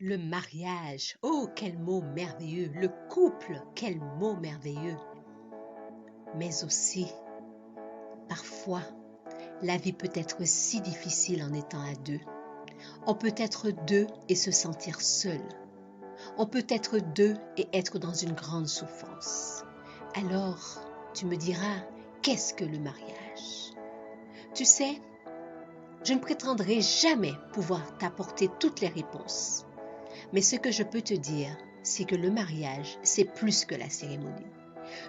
Le mariage, oh quel mot merveilleux! Le couple, quel mot merveilleux! Mais aussi, parfois, la vie peut être si difficile en étant à deux. On peut être deux et se sentir seul. On peut être deux et être dans une grande souffrance. Alors, tu me diras, qu'est-ce que le mariage? Tu sais, je ne prétendrai jamais pouvoir t'apporter toutes les réponses. Mais ce que je peux te dire, c'est que le mariage, c'est plus que la cérémonie.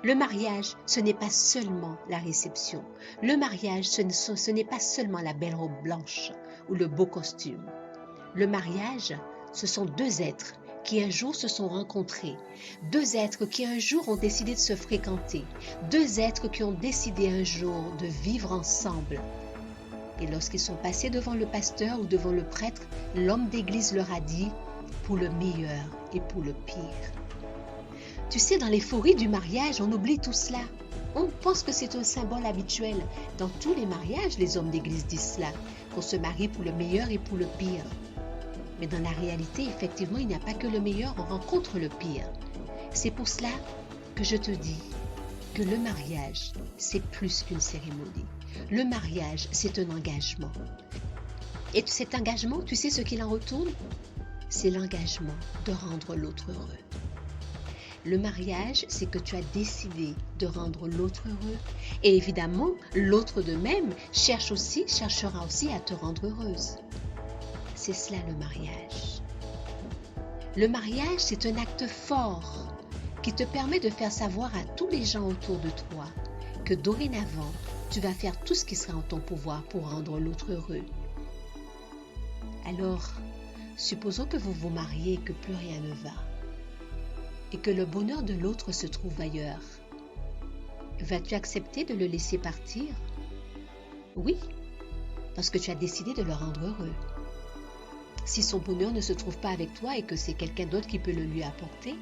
Le mariage, ce n'est pas seulement la réception. Le mariage, ce n'est pas seulement la belle robe blanche ou le beau costume. Le mariage, ce sont deux êtres qui un jour se sont rencontrés, deux êtres qui un jour ont décidé de se fréquenter, deux êtres qui ont décidé un jour de vivre ensemble. Et lorsqu'ils sont passés devant le pasteur ou devant le prêtre, l'homme d'église leur a dit pour le meilleur et pour le pire. Tu sais, dans l'euphorie du mariage, on oublie tout cela. On pense que c'est un symbole habituel. Dans tous les mariages, les hommes d'église disent cela, qu'on se marie pour le meilleur et pour le pire. Mais dans la réalité, effectivement, il n'y a pas que le meilleur, on rencontre le pire. C'est pour cela que je te dis que le mariage, c'est plus qu'une cérémonie. Le mariage, c'est un engagement. Et cet engagement, tu sais ce qu'il en retourne? C'est l'engagement de rendre l'autre heureux. Le mariage, c'est que tu as décidé de rendre l'autre heureux. Et évidemment, l'autre de même cherchera aussi à te rendre heureuse. C'est cela le mariage. Le mariage, c'est un acte fort qui te permet de faire savoir à tous les gens autour de toi que dorénavant, tu vas faire tout ce qui sera en ton pouvoir pour rendre l'autre heureux. Alors, supposons que vous vous mariez et que plus rien ne va, et que le bonheur de l'autre se trouve ailleurs. Vas-tu accepter de le laisser partir? Oui, parce que tu as décidé de le rendre heureux. Si son bonheur ne se trouve pas avec toi et que c'est quelqu'un d'autre qui peut le lui apporter,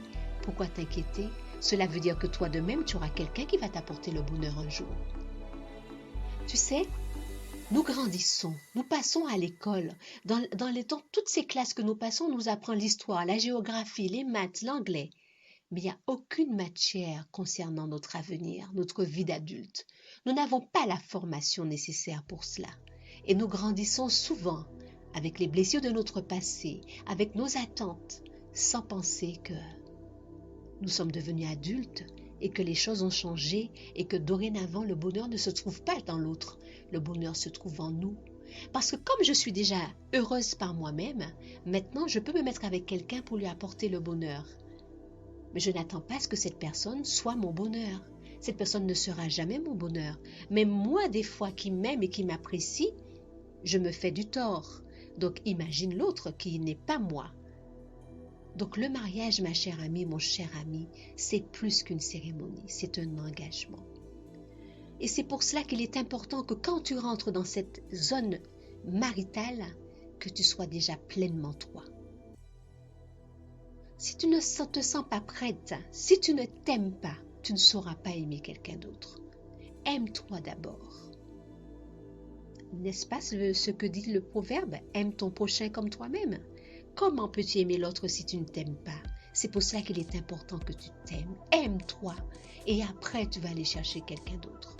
pourquoi t'inquiéter? Cela veut dire que toi de même, tu auras quelqu'un qui va t'apporter le bonheur un jour. Tu sais, nous grandissons, nous passons à l'école. Dans toutes ces classes que nous passons, on nous apprend l'histoire, la géographie, les maths, l'anglais. Mais il n'y a aucune matière concernant notre avenir, notre vie d'adulte. Nous n'avons pas la formation nécessaire pour cela. Et nous grandissons souvent avec les blessures de notre passé, avec nos attentes, sans penser que nous sommes devenus adultes et que les choses ont changé et que dorénavant le bonheur ne se trouve pas dans l'autre, le bonheur se trouve en nous. Parce que comme je suis déjà heureuse par moi-même, maintenant je peux me mettre avec quelqu'un pour lui apporter le bonheur. Mais je n'attends pas à ce que cette personne soit mon bonheur. Cette personne ne sera jamais mon bonheur. Mais moi, des fois, qui m'aime et qui m'apprécie, je me fais du tort. Donc imagine l'autre qui n'est pas moi. Donc le mariage, ma chère amie, mon cher ami, c'est plus qu'une cérémonie, c'est un engagement. Et c'est pour cela qu'il est important que quand tu rentres dans cette zone maritale, que tu sois déjà pleinement toi. Si tu ne te sens pas prête, si tu ne t'aimes pas, tu ne sauras pas aimer quelqu'un d'autre. Aime-toi d'abord. N'est-ce pas ce que dit le proverbe? Aime ton prochain comme toi-même. Comment peux-tu aimer l'autre si tu ne t'aimes pas? C'est pour cela qu'il est important que tu t'aimes. Aime-toi et après tu vas aller chercher quelqu'un d'autre.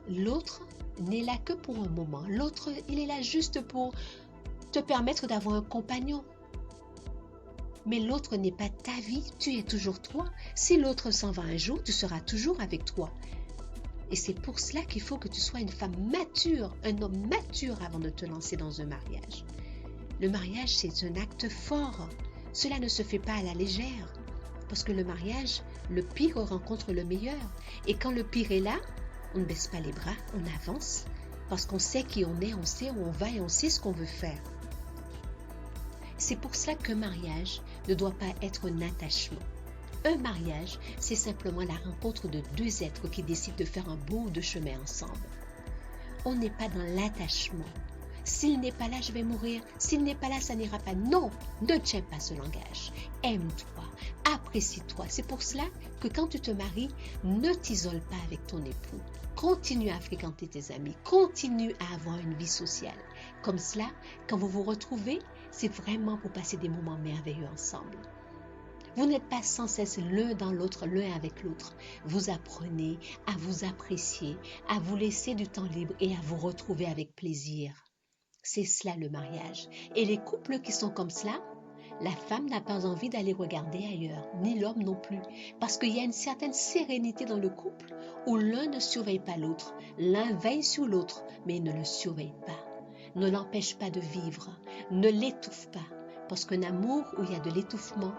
L'autre n'est là que pour un moment. L'autre, il est là juste pour te permettre d'avoir un compagnon. Mais l'autre n'est pas ta vie, tu es toujours toi. Si l'autre s'en va un jour, tu seras toujours avec toi. Et c'est pour cela qu'il faut que tu sois une femme mature, un homme mature avant de te lancer dans un mariage. Le mariage, c'est un acte fort. Cela ne se fait pas à la légère. Parce que le mariage, le pire rencontre le meilleur. Et quand le pire est là, on ne baisse pas les bras, on avance. Parce qu'on sait qui on est, on sait où on va et on sait ce qu'on veut faire. C'est pour cela qu'un mariage ne doit pas être un attachement. Un mariage, c'est simplement la rencontre de deux êtres qui décident de faire un bout de chemin ensemble. On n'est pas dans l'attachement. S'il n'est pas là, je vais mourir. S'il n'est pas là, ça n'ira pas. Non, ne tiens pas ce langage. Aime-toi, apprécie-toi. C'est pour cela que quand tu te maries, ne t'isole pas avec ton époux. Continue à fréquenter tes amis, continue à avoir une vie sociale. Comme cela, quand vous vous retrouvez, c'est vraiment pour passer des moments merveilleux ensemble. Vous n'êtes pas sans cesse l'un dans l'autre, l'un avec l'autre. Vous apprenez à vous apprécier, à vous laisser du temps libre et à vous retrouver avec plaisir. C'est cela le mariage. Et les couples qui sont comme cela, la femme n'a pas envie d'aller regarder ailleurs, ni l'homme non plus, parce qu'il y a une certaine sérénité dans le couple où l'un ne surveille pas l'autre, l'un veille sur l'autre, mais il ne le surveille pas, ne l'empêche pas de vivre, ne l'étouffe pas, parce qu'un amour où il y a de l'étouffement,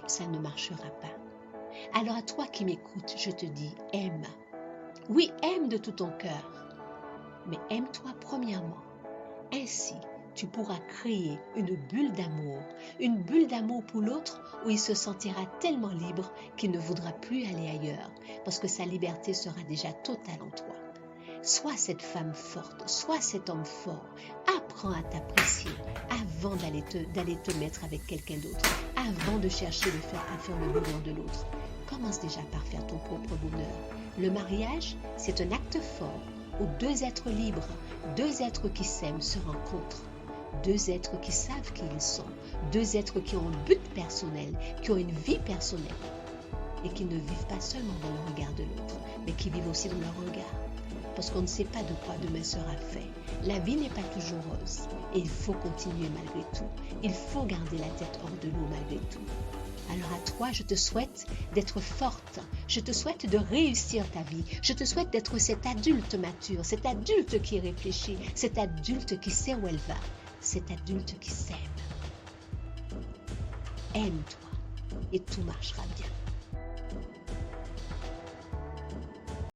ça ne marchera pas. Alors à toi qui m'écoutes, je te dis, aime. Oui, aime de tout ton cœur, mais aime-toi premièrement. Ainsi, tu pourras créer une bulle d'amour pour l'autre où il se sentira tellement libre qu'il ne voudra plus aller ailleurs parce que sa liberté sera déjà totale en toi. Sois cette femme forte, sois cet homme fort. Apprends à t'apprécier avant d'aller te mettre avec quelqu'un d'autre, avant de chercher à faire le bonheur de l'autre. Commence déjà par faire ton propre bonheur. Le mariage, c'est un acte fort où deux êtres libres, deux êtres qui s'aiment se rencontrent. Deux êtres qui savent qui ils sont, deux êtres qui ont un but personnel, qui ont une vie personnelle et qui ne vivent pas seulement dans le regard de l'autre, mais qui vivent aussi dans leur regard. Parce qu'on ne sait pas de quoi demain sera fait. La vie n'est pas toujours rose et il faut continuer malgré tout. Il faut garder la tête hors de l'eau malgré tout. Alors à toi, je te souhaite d'être forte, je te souhaite de réussir ta vie, je te souhaite d'être cet adulte mature, cet adulte qui réfléchit, cet adulte qui sait où elle va, cet adulte qui s'aime. Aime-toi et tout marchera bien.